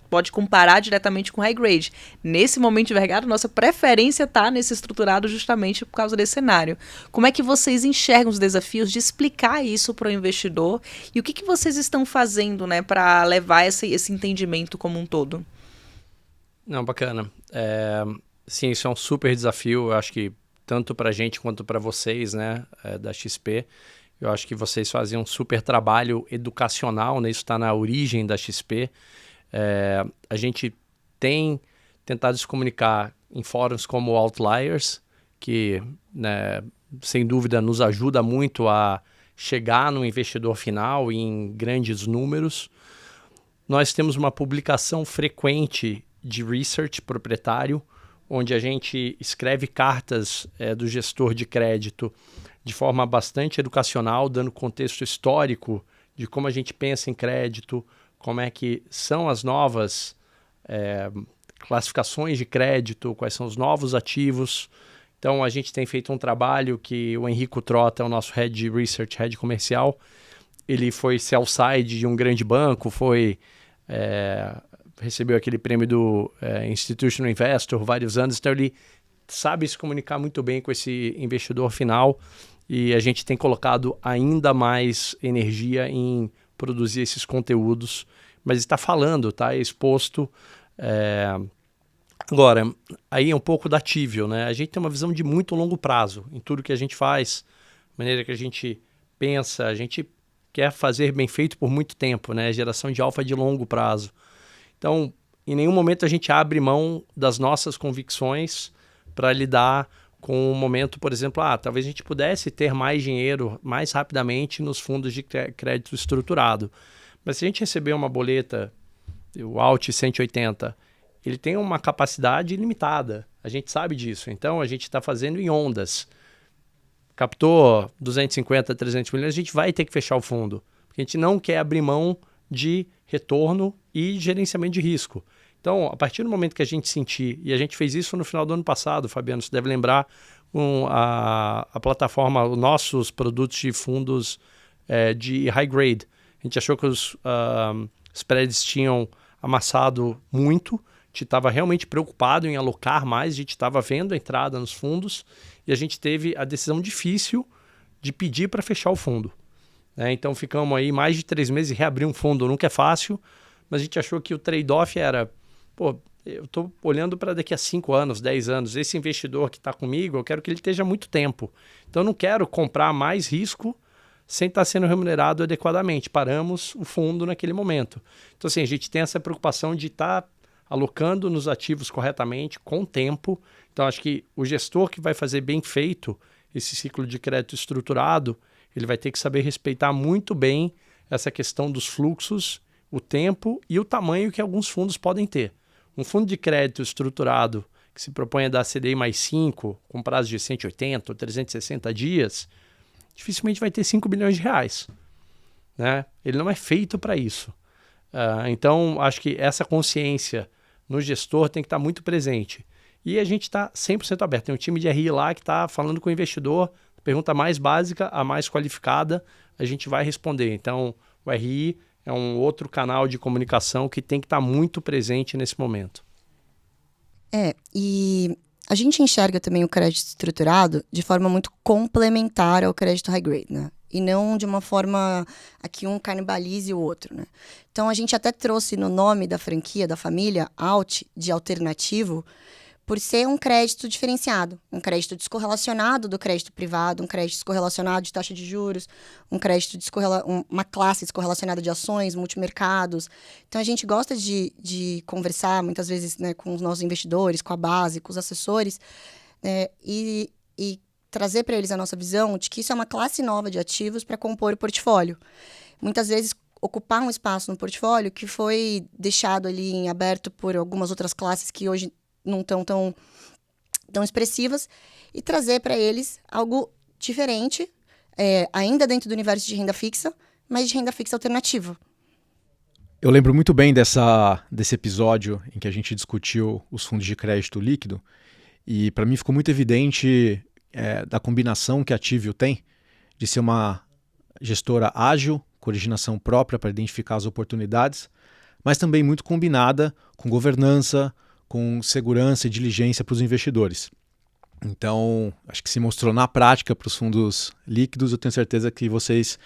pode comparar diretamente com high grade. Nesse momento de mercado, nossa preferência está nesse estruturado justamente por causa desse cenário. Como é que vocês enxergam os desafios de explicar isso para o investidor e o que vocês estão fazendo, né, para levar esse entendimento como um todo? Não, bacana. Sim, isso é um super desafio, eu acho que tanto para a gente quanto para vocês, né, da XP. Eu acho que vocês fazem um super trabalho educacional, né, isso está na origem da XP. A gente tem tentado se comunicar em fóruns como Outliers, que, né, sem dúvida nos ajuda muito a chegar no investidor final em grandes números. Nós temos uma publicação frequente de research proprietário, onde a gente escreve cartas do gestor de crédito de forma bastante educacional, dando contexto histórico de como a gente pensa em crédito, como é que são as novas classificações de crédito, quais são os novos ativos. Então, a gente tem feito um trabalho que o Henrico Trota, o nosso Head de Research, Head Comercial, ele foi sell-side de um grande banco, recebeu aquele prêmio do Institutional Investor vários anos, então ele sabe se comunicar muito bem com esse investidor final e a gente tem colocado ainda mais energia em produzir esses conteúdos, mas está falando, está exposto. Agora, aí é um pouco da Tivio, né? A gente tem uma visão de muito longo prazo em tudo que a gente faz, maneira que a gente pensa, a gente quer fazer bem feito por muito tempo, né? Geração de alfa de longo prazo. Então, em nenhum momento a gente abre mão das nossas convicções para lidar com um momento, por exemplo, talvez a gente pudesse ter mais dinheiro mais rapidamente nos fundos de crédito estruturado. Mas se a gente receber uma boleta, o Alt 180, ele tem uma capacidade limitada. A gente sabe disso. Então, a gente está fazendo em ondas. Captou 250, 300 milhões, a gente vai ter que fechar o fundo. Porque a gente não quer abrir mão de retorno e gerenciamento de risco. Então, a partir do momento que a gente sentir, e a gente fez isso no final do ano passado, Fabiano, você deve lembrar, com a plataforma, os nossos produtos de fundos de high grade. A gente achou que os spreads tinham amassado muito, a gente estava realmente preocupado em alocar mais, a gente estava vendo a entrada nos fundos e a gente teve a decisão difícil de pedir para fechar o fundo. Então ficamos aí mais de 3 meses e reabrir um fundo nunca é fácil, mas a gente achou que o trade-off era, eu estou olhando para daqui a 5 anos, 10 anos, esse investidor que está comigo, eu quero que ele esteja há muito tempo. Então eu não quero comprar mais risco sem estar sendo remunerado adequadamente. Paramos o fundo naquele momento. Então assim, a gente tem essa preocupação de estar alocando nos ativos corretamente, com tempo. Então acho que o gestor que vai fazer bem feito esse ciclo de crédito estruturado, ele vai ter que saber respeitar muito bem essa questão dos fluxos, o tempo e o tamanho que alguns fundos podem ter. Um fundo de crédito estruturado que se propõe a dar CDI mais 5, com prazo de 180 ou 360 dias, dificilmente vai ter 5 bilhões de reais. Né? Ele não é feito para isso. Então, acho que essa consciência no gestor tem que estar muito presente. E a gente está 100% aberto. Tem um time de RI lá que está falando com o investidor, pergunta mais básica, a mais qualificada, a gente vai responder. Então, o RI é um outro canal de comunicação que tem que estar muito presente nesse momento. E a gente enxerga também o crédito estruturado de forma muito complementar ao crédito high grade, né? E não de uma forma que um canibalize o outro, né? Então, a gente até trouxe no nome da franquia, da família, Alt, de alternativo, por ser um crédito diferenciado, um crédito descorrelacionado do crédito privado, um crédito descorrelacionado de taxa de juros, um crédito uma classe descorrelacionada de ações, multimercados. Então, a gente gosta de conversar, muitas vezes, né, com os nossos investidores, com a base, com os assessores, e trazer para eles a nossa visão de que isso é uma classe nova de ativos para compor o portfólio. Muitas vezes, ocupar um espaço no portfólio que foi deixado ali em aberto por algumas outras classes que hoje não estão tão expressivas, e trazer para eles algo diferente, ainda dentro do universo de renda fixa, mas de renda fixa alternativa. Eu lembro muito bem desse episódio em que a gente discutiu os fundos de crédito líquido, e para mim ficou muito evidente da combinação que a Tivio tem de ser uma gestora ágil, com originação própria para identificar as oportunidades, mas também muito combinada com governança, com segurança e diligência para os investidores. Então, acho que se mostrou na prática para os fundos líquidos. Eu tenho certeza que vocês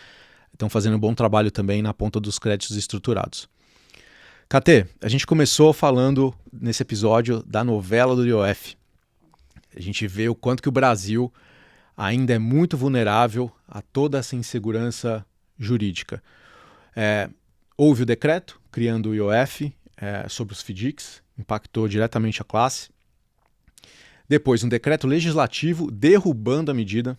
estão fazendo um bom trabalho também na ponta dos créditos estruturados. Katê, a gente começou falando nesse episódio da novela do IOF. A gente vê o quanto que o Brasil ainda é muito vulnerável a toda essa insegurança jurídica. Houve o decreto criando o IOF sobre os FDICs, impactou diretamente a classe. Depois, um decreto legislativo derrubando a medida.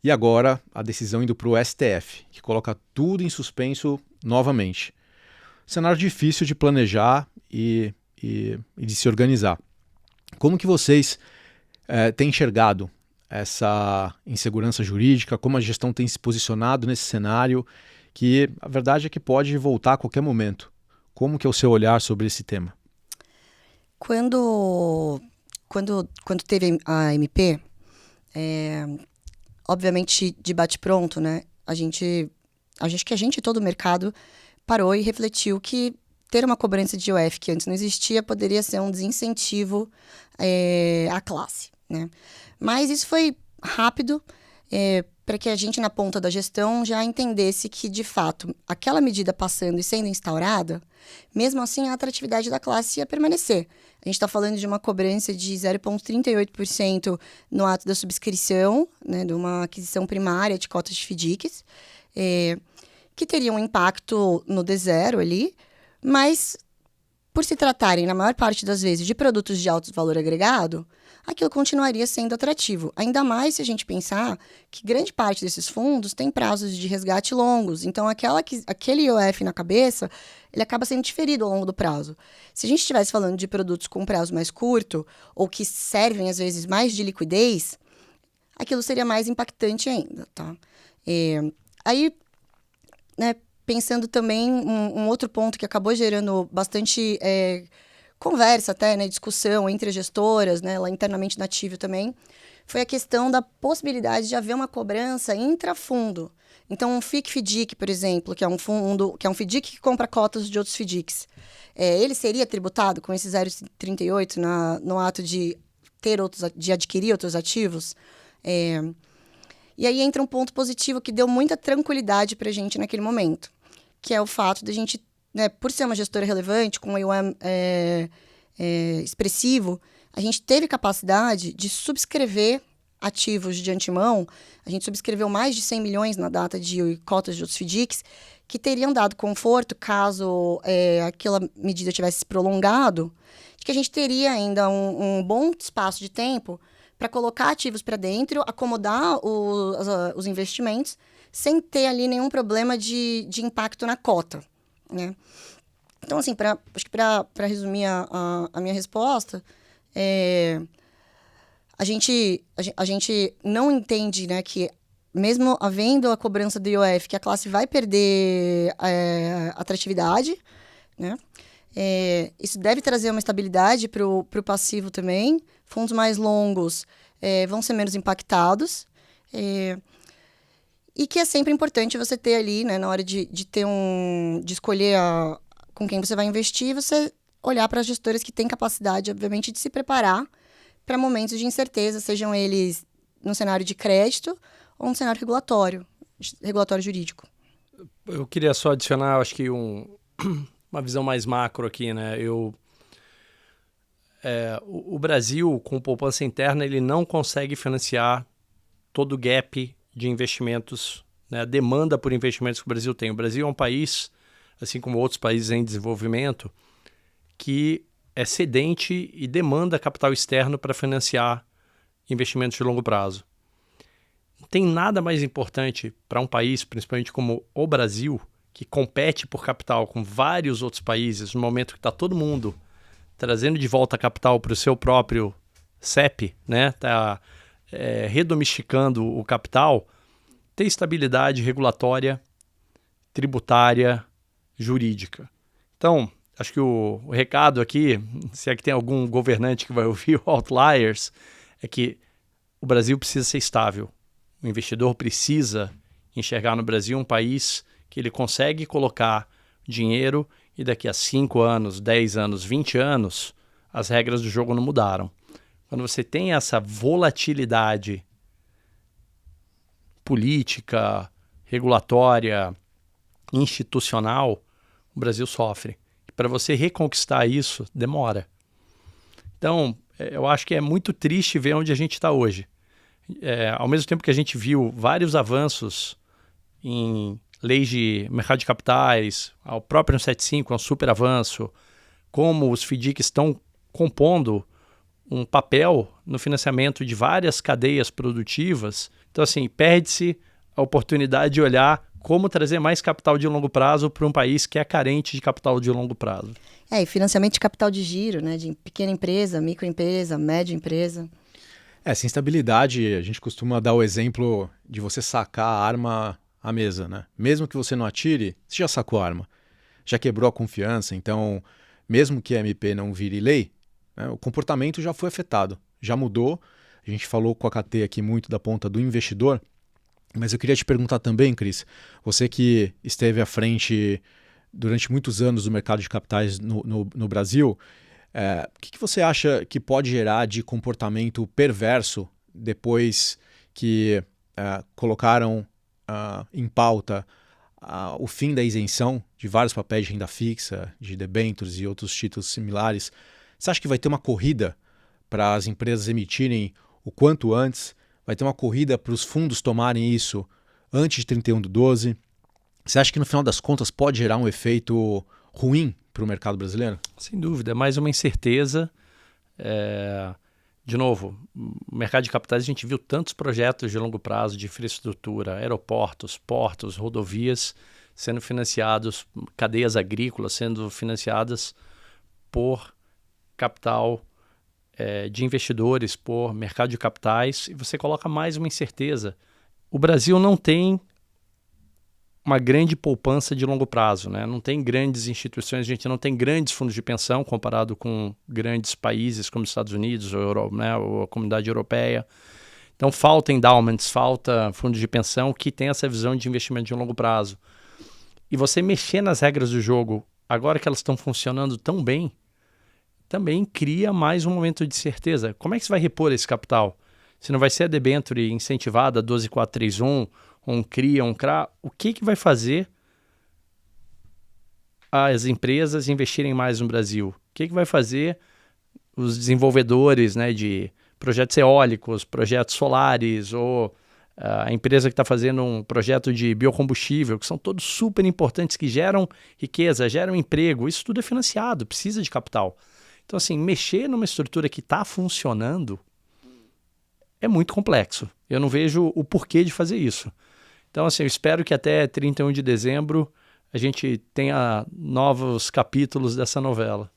E agora, a decisão indo para o STF, que coloca tudo em suspenso novamente. Cenário difícil de planejar e de se organizar. Como que vocês têm enxergado essa insegurança jurídica? Como a gestão tem se posicionado nesse cenário, que a verdade é que pode voltar a qualquer momento? Como que é o seu olhar sobre esse tema? Quando teve a MP, obviamente de bate-pronto, né? Acho que a gente, todo o mercado, parou e refletiu que ter uma cobrança de IOF que antes não existia poderia ser um desincentivo à classe, né? Mas isso foi rápido, para que a gente, na ponta da gestão, já entendesse que, de fato, aquela medida passando e sendo instaurada, mesmo assim, a atratividade da classe ia permanecer. A gente está falando de uma cobrança de 0,38% no ato da subscrição, né, de uma aquisição primária de cotas de FDICs, que teria um impacto no D0 ali, mas, por se tratarem, na maior parte das vezes, de produtos de alto valor agregado, aquilo continuaria sendo atrativo. Ainda mais se a gente pensar que grande parte desses fundos tem prazos de resgate longos. Então, aquele IOF na cabeça, ele acaba sendo diferido ao longo do prazo. Se a gente estivesse falando de produtos com prazo mais curto, ou que servem, às vezes, mais de liquidez, aquilo seria mais impactante ainda, tá? Aí, né, pensando também um outro ponto que acabou gerando bastante conversa até, né, discussão entre as gestoras, né, lá internamente na Tivio também, foi a questão da possibilidade de haver uma cobrança intrafundo. Então, um FIC-FDIC, por exemplo, que é um FDIC que compra cotas de outros FDICs, ele seria tributado com esse 0,38 no ato de adquirir outros ativos? E aí entra um ponto positivo que deu muita tranquilidade para a gente naquele momento, que é o fato de a gente, né, por ser uma gestora relevante, com um AUM expressivo, a gente teve capacidade de subscrever ativos de antemão. A gente subscreveu mais de 100 milhões na data de cotas de outros FDICs, que teriam dado conforto caso aquela medida tivesse se prolongado, de que a gente teria ainda um bom espaço de tempo para colocar ativos para dentro, acomodar os investimentos, sem ter ali nenhum problema de impacto na cota, né? Então, assim, acho que para resumir a minha resposta, a gente não entende, né, que mesmo havendo a cobrança do IOF, que a classe vai perder atratividade, né? Isso deve trazer uma estabilidade para o passivo também. Fundos mais longos vão ser menos impactados. E que é sempre importante você ter ali, né, na hora de escolher com quem você vai investir, você olhar para gestoras que têm capacidade, obviamente, de se preparar para momentos de incerteza, sejam eles no cenário de crédito ou no cenário regulatório jurídico. Eu queria só adicionar, acho que uma visão mais macro aqui, né? O Brasil, com poupança interna, ele não consegue financiar todo o gap de investimentos, né? A demanda por investimentos que o Brasil tem. O Brasil é um país, assim como outros países em desenvolvimento, que é cedente e demanda capital externo para financiar investimentos de longo prazo. Não tem nada mais importante para um país, principalmente como o Brasil, que compete por capital com vários outros países, no momento que está todo mundo trazendo de volta capital para o seu próprio CEP, né? Tá redomesticando o capital, ter estabilidade regulatória, tributária, jurídica. Então, acho que o recado aqui, se é que tem algum governante que vai ouvir o Outliers, é que o Brasil precisa ser estável. O investidor precisa enxergar no Brasil um país que ele consegue colocar dinheiro e daqui a 5 anos, 10 anos, 20 anos, as regras do jogo não mudaram. Quando você tem essa volatilidade política, regulatória, institucional, o Brasil sofre. E para você reconquistar isso, demora. Então, eu acho que é muito triste ver onde a gente está hoje. Ao mesmo tempo que a gente viu vários avanços em leis de mercado de capitais, o próprio 175 é um super avanço, como os FDICs estão compondo um papel no financiamento de várias cadeias produtivas. Então, assim, perde-se a oportunidade de olhar como trazer mais capital de longo prazo para um país que é carente de capital de longo prazo. E financiamento de capital de giro, né, de pequena empresa, microempresa, média empresa. Essa instabilidade, a gente costuma dar o exemplo de você sacar a arma à mesa, né? Mesmo que você não atire, você já sacou a arma, já quebrou a confiança, então, mesmo que a MP não vire lei, né, o comportamento já foi afetado, já mudou. A gente falou com a KT aqui muito da ponta do investidor, mas eu queria te perguntar também, Cris, você que esteve à frente durante muitos anos do mercado de capitais no Brasil, o que você acha que pode gerar de comportamento perverso depois que colocaram em pauta o fim da isenção de vários papéis de renda fixa, de debêntures e outros títulos similares? Você acha que vai ter uma corrida para as empresas emitirem o quanto antes? Vai ter uma corrida para os fundos tomarem isso antes de 31/12? Você acha que no final das contas pode gerar um efeito ruim para o mercado brasileiro? Sem dúvida, é mais uma incerteza. De novo, no mercado de capitais a gente viu tantos projetos de longo prazo de infraestrutura, aeroportos, portos, rodovias sendo financiados, cadeias agrícolas sendo financiadas por capital de investidores, por mercado de capitais, e você coloca mais uma incerteza. O Brasil não tem uma grande poupança de longo prazo, né? Não tem grandes instituições, a gente não tem grandes fundos de pensão comparado com grandes países como os Estados Unidos ou a Comunidade Europeia. Então falta endowments, falta fundos de pensão que tem essa visão de investimento de longo prazo. E você mexer nas regras do jogo, agora que elas estão funcionando tão bem, também cria mais um momento de certeza. Como é que você vai repor esse capital? Se não vai ser a debênture incentivada 12431, um CRI, um CRA, o que vai fazer as empresas investirem mais no Brasil? O que vai fazer os desenvolvedores, né, de projetos eólicos, projetos solares, ou a empresa que está fazendo um projeto de biocombustível, que são todos super importantes, que geram riqueza, geram emprego, isso tudo é financiado, precisa de capital. Então, assim, mexer numa estrutura que está funcionando é muito complexo. Eu não vejo o porquê de fazer isso. Então, assim, eu espero que até 31 de dezembro a gente tenha novos capítulos dessa novela.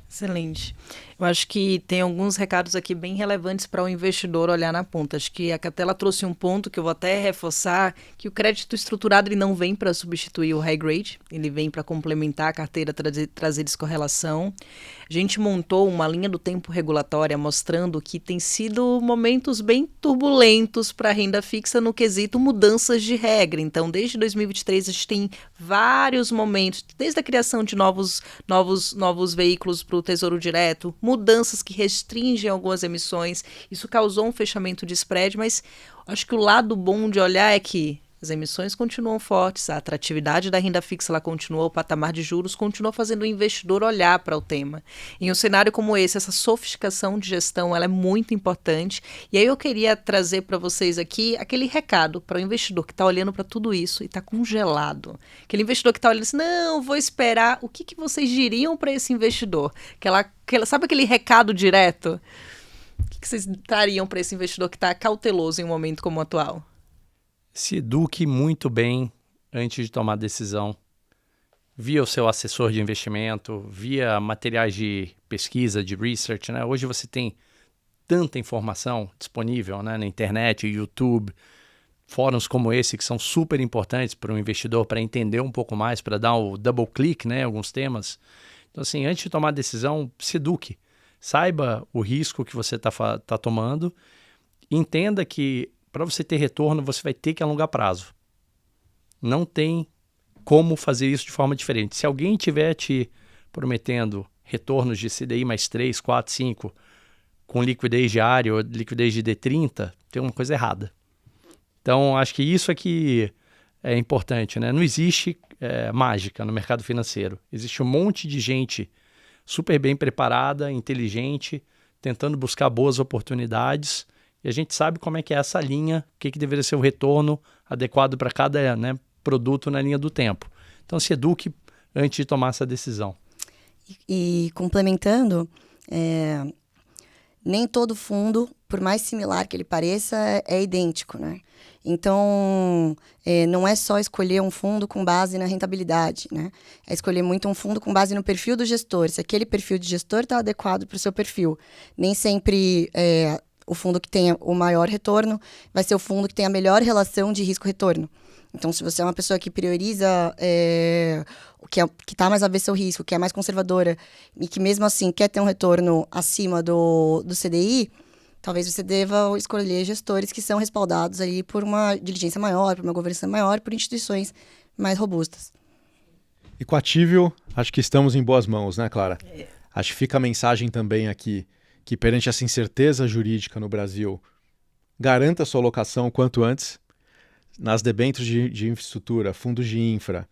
Excelente. Eu acho que tem alguns recados aqui bem relevantes para o investidor olhar na ponta. Acho que a Catella trouxe um ponto que eu vou até reforçar, que o crédito estruturado ele não vem para substituir o high grade, ele vem para complementar a carteira, trazer descorrelação. A gente montou uma linha do tempo regulatória mostrando que tem sido momentos bem turbulentos para a renda fixa no quesito mudanças de regra. Então, desde 2023, a gente tem vários momentos, desde a criação de novos veículos para o Tesouro Direto, mudanças que restringem algumas emissões. Isso causou um fechamento de spread, mas acho que o lado bom de olhar é que as emissões continuam fortes, a atratividade da renda fixa ela continua, o patamar de juros continua fazendo o investidor olhar para o tema. Em um cenário como esse, essa sofisticação de gestão ela é muito importante. E aí eu queria trazer para vocês aqui aquele recado para o investidor que está olhando para tudo isso e está congelado. Aquele investidor que está olhando assim, não, vou esperar. O que vocês diriam para esse investidor? Sabe aquele recado direto? O que vocês dariam para esse investidor que está cauteloso em um momento como o atual? Se eduque muito bem antes de tomar decisão, via o seu assessor de investimento, via materiais de pesquisa, de research, né? Hoje você tem tanta informação disponível, né? Na internet, YouTube, fóruns como esse que são super importantes para um investidor, para entender um pouco mais, para dar o double click, né? Alguns temas. Então, assim, antes de tomar decisão, se eduque. Saiba o risco que você tá tomando. Entenda que para você ter retorno, você vai ter que alongar prazo. Não tem como fazer isso de forma diferente. Se alguém estiver te prometendo retornos de CDI mais 3, 4, 5, com liquidez diária ou liquidez de D30, tem uma coisa errada. Então, acho que isso aqui é importante, né? Não existe mágica no mercado financeiro. Existe um monte de gente super bem preparada, inteligente, tentando buscar boas oportunidades. E a gente sabe como é que é essa linha, o que deveria ser o retorno adequado para cada, né, produto na linha do tempo. Então, se eduque antes de tomar essa decisão. E complementando, nem todo fundo, por mais similar que ele pareça, é idêntico, né? Então, não é só escolher um fundo com base na rentabilidade, né? É escolher muito um fundo com base no perfil do gestor. Se aquele perfil de gestor está adequado para o seu perfil. Nem sempre o fundo que tenha o maior retorno vai ser o fundo que tem a melhor relação de risco-retorno. Então, se você é uma pessoa que prioriza o que está mais avesso ao risco, que é mais conservadora e que mesmo assim quer ter um retorno acima do CDI, talvez você deva escolher gestores que são respaldados aí por uma diligência maior, por uma governança maior, por instituições mais robustas. E com a Tivio, acho que estamos em boas mãos, né, Clara? Acho que fica a mensagem também aqui que perante essa incerteza jurídica no Brasil, garanta sua alocação o quanto antes nas debêntures de infraestrutura, fundos de infra.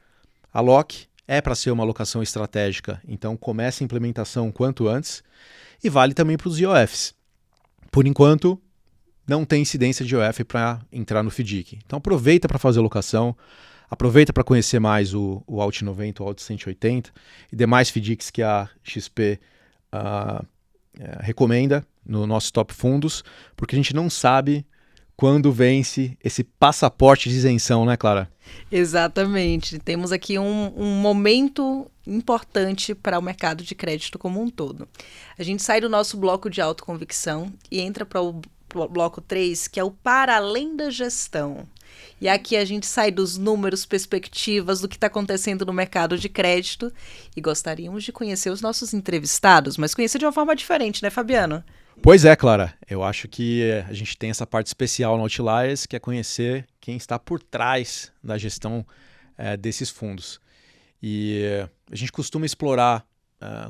A LOC é para ser uma alocação estratégica, então comece a implementação o quanto antes e vale também para os IOFs. Por enquanto, não tem incidência de IOF para entrar no FDIC. Então aproveita para fazer alocação, aproveita para conhecer mais o Alt 90, o Alt 180 e demais FDICs que a XP recomenda no nosso top fundos, porque a gente não sabe quando vence esse passaporte de isenção, né, Clara? Exatamente. Temos aqui um momento importante para o mercado de crédito como um todo. A gente sai do nosso bloco de autoconvicção e entra para o bloco 3, que é o para além da gestão. E aqui a gente sai dos números, perspectivas, do que está acontecendo no mercado de crédito e gostaríamos de conhecer os nossos entrevistados, mas conhecer de uma forma diferente, né, Fabiano? Pois é, Clara. Eu acho que a gente tem essa parte especial no Outliers, que é conhecer quem está por trás da gestão desses fundos. E a gente costuma explorar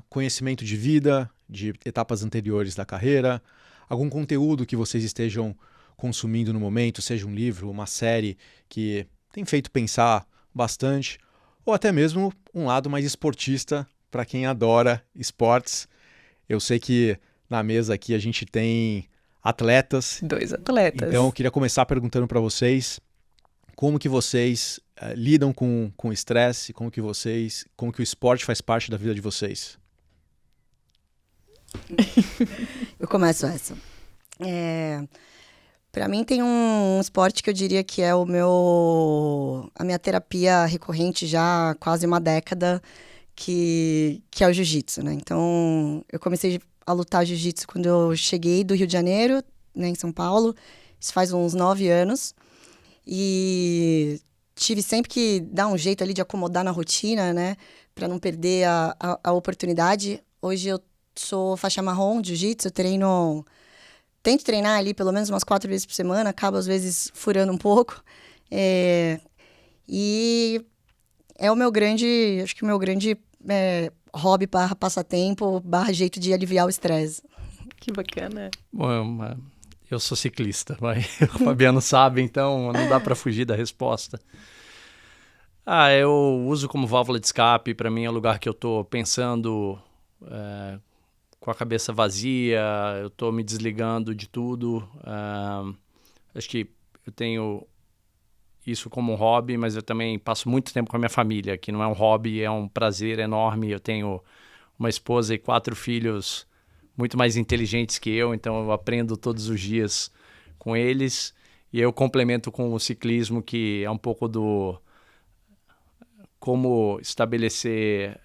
conhecimento de vida, de etapas anteriores da carreira, algum conteúdo que vocês estejam consumindo no momento, seja um livro, uma série que tem feito pensar bastante, ou até mesmo um lado mais esportista para quem adora esportes. Eu sei que na mesa aqui a gente tem atletas. 2 atletas. Então eu queria começar perguntando para vocês como que vocês lidam com o estresse, como que o esporte faz parte da vida de vocês. Eu começo essa. Para mim tem um esporte que eu diria que é a minha terapia recorrente já há quase uma década, que é o jiu-jitsu, né? Então, eu comecei a lutar jiu-jitsu quando eu cheguei do Rio de Janeiro, né, em São Paulo. Isso faz uns 9 anos. E tive sempre que dar um jeito ali de acomodar na rotina, né? Para não perder a oportunidade. Hoje eu sou faixa marrom de jiu-jitsu, tento treinar ali pelo menos umas 4 vezes por semana, acabo às vezes furando um pouco. E é acho que o meu grande hobby / passatempo / jeito de aliviar o estresse. Que bacana. Bom, eu sou ciclista, o Fabiano sabe, então não dá para fugir da resposta. Eu uso como válvula de escape, para mim é o lugar que eu estou pensando com a cabeça vazia, eu estou me desligando de tudo. Acho que eu tenho isso como um hobby, mas eu também passo muito tempo com a minha família, que não é um hobby, é um prazer enorme. Eu tenho uma esposa e 4 filhos muito mais inteligentes que eu, então eu aprendo todos os dias com eles. E eu complemento com o ciclismo, que é um pouco do como estabelecer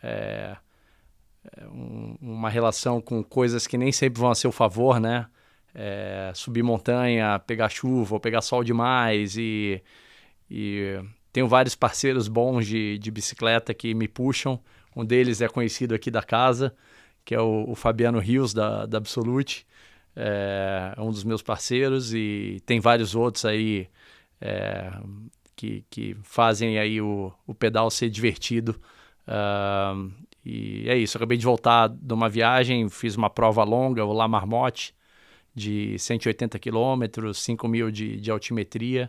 uma relação com coisas que nem sempre vão a seu favor, né? Subir montanha, pegar chuva ou pegar sol demais. E tenho vários parceiros bons de bicicleta que me puxam. Um deles é conhecido aqui da casa, que é o Fabiano Rios, da Absolute. É um dos meus parceiros, e tem vários outros aí que fazem aí o pedal ser divertido. E é isso, eu acabei de voltar de uma viagem, fiz uma prova longa, o La Marmotte, de 180 quilômetros, 5.000 de altimetria.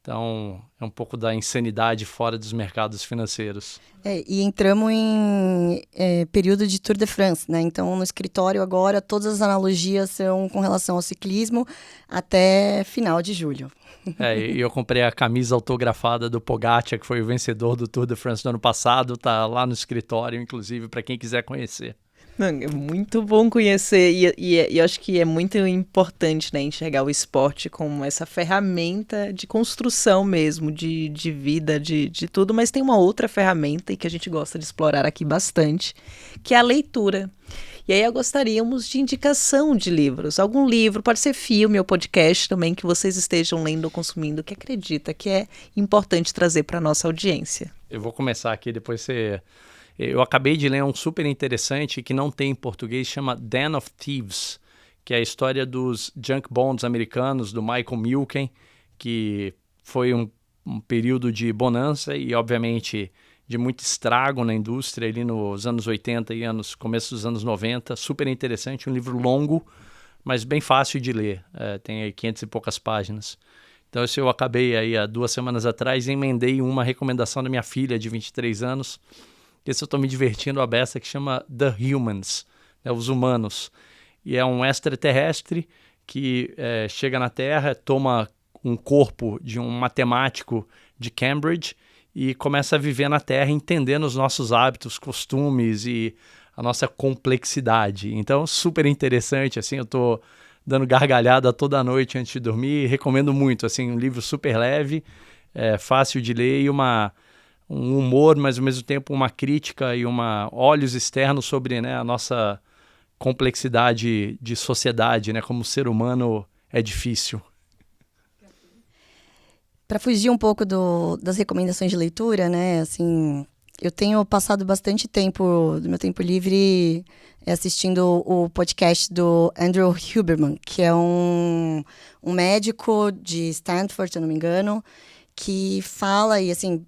Então, é um pouco da insanidade fora dos mercados financeiros. E entramos em período de Tour de France, né? Então, no escritório agora, todas as analogias são com relação ao ciclismo até final de julho. E eu comprei a camisa autografada do Pogacar, que foi o vencedor do Tour de France do ano passado. Tá lá no escritório, inclusive, para quem quiser conhecer. É muito bom conhecer e eu acho que é muito importante, né, enxergar o esporte como essa ferramenta de construção mesmo, de vida, de tudo, mas tem uma outra ferramenta e que a gente gosta de explorar aqui bastante, que é a leitura. E aí gostaríamos de indicação de livros, algum livro, pode ser filme ou podcast também, que vocês estejam lendo ou consumindo, que acredita que é importante trazer para a nossa audiência. Eu vou começar aqui, depois você... Eu acabei de ler um super interessante que não tem em português, chama Den of Thieves, que é a história dos junk bonds americanos, do Michael Milken, que foi um período de bonança e, obviamente, de muito estrago na indústria ali nos anos 80 e começo dos anos 90. Super interessante, um livro longo, mas bem fácil de ler. Tem aí 500 e poucas páginas. Então, eu acabei aí há 2 semanas atrás e emendei uma recomendação da minha filha de 23 anos, esse eu estou me divertindo a beça, que chama The Humans, né, os humanos. E é um extraterrestre que chega na Terra, toma um corpo de um matemático de Cambridge e começa a viver na Terra, entendendo os nossos hábitos, costumes e a nossa complexidade. Então, super interessante, assim, eu estou dando gargalhada toda noite antes de dormir, recomendo muito, assim, um livro super leve, fácil de ler e um humor, mas ao mesmo tempo uma crítica e olhos externos sobre, né, a nossa complexidade de sociedade, né, como ser humano é difícil. Para fugir um pouco das recomendações de leitura, né, assim, eu tenho passado bastante tempo do meu tempo livre assistindo o podcast do Andrew Huberman, que é um médico de Stanford, se eu não me engano, que fala e, assim,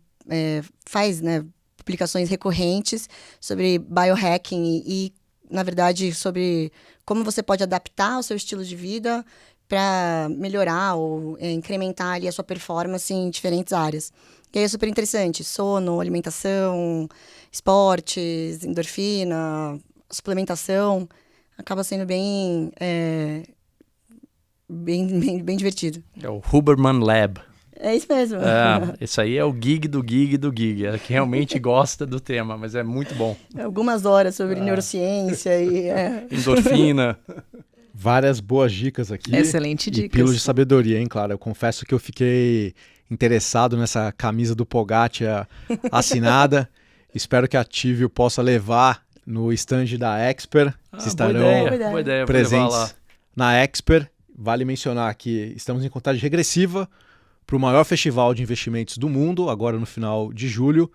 faz, né, publicações recorrentes sobre biohacking e, na verdade, sobre como você pode adaptar o seu estilo de vida para melhorar ou incrementar ali a sua performance em diferentes áreas. E aí é super interessante. Sono, alimentação, esportes, endorfina, suplementação. Acaba sendo bem divertido. É o Huberman Lab. É isso mesmo. Isso aí é o gig do gig do gig. É que realmente gosta do tema, mas é muito bom. Algumas horas sobre neurociência e... Endorfina. Várias boas dicas aqui. Excelente E dicas. pílulas de sabedoria, hein, Clara? Eu confesso que eu fiquei interessado nessa camisa do Pogacar assinada. Espero que a Ativio possa levar no stand da Expert. Vocês estarão Boa ideia, vou levar presentes lá. na Expert. Vale mencionar que estamos em contagem regressiva para o maior festival de investimentos do mundo, agora no final de julho.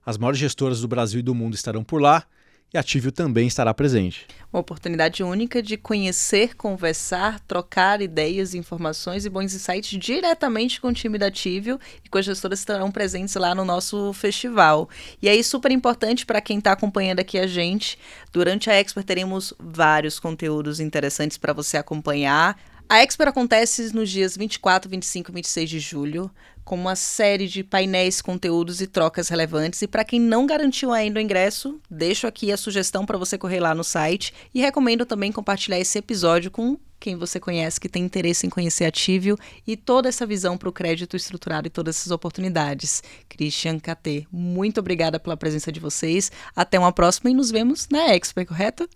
As maiores gestoras do Brasil e do mundo estarão por lá e a Ativio também estará presente. Uma oportunidade única de conhecer, conversar, trocar ideias, informações e bons insights diretamente com o time da Ativio e com as gestoras que estarão presentes lá no nosso festival. E aí, super importante para quem está acompanhando aqui a gente, durante a Expert teremos vários conteúdos interessantes para você acompanhar. A Expert acontece nos dias 24, 25 e 26 de julho, com uma série de painéis, conteúdos e trocas relevantes. E para quem não garantiu ainda o ingresso, deixo aqui a sugestão para você correr lá no site e recomendo também compartilhar esse episódio com quem você conhece que tem interesse em conhecer a Ativio e toda essa visão para o crédito estruturado e todas essas oportunidades. Christian, KT, muito obrigada pela presença de vocês. Até uma próxima e nos vemos na Expert, correto?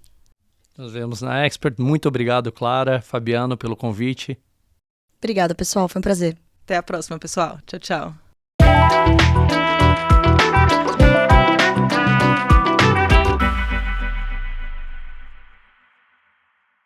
Nos vemos na Expert. Muito obrigado, Clara, Fabiano, pelo convite. Obrigada, pessoal. Foi um prazer. Até a próxima, pessoal. Tchau, tchau.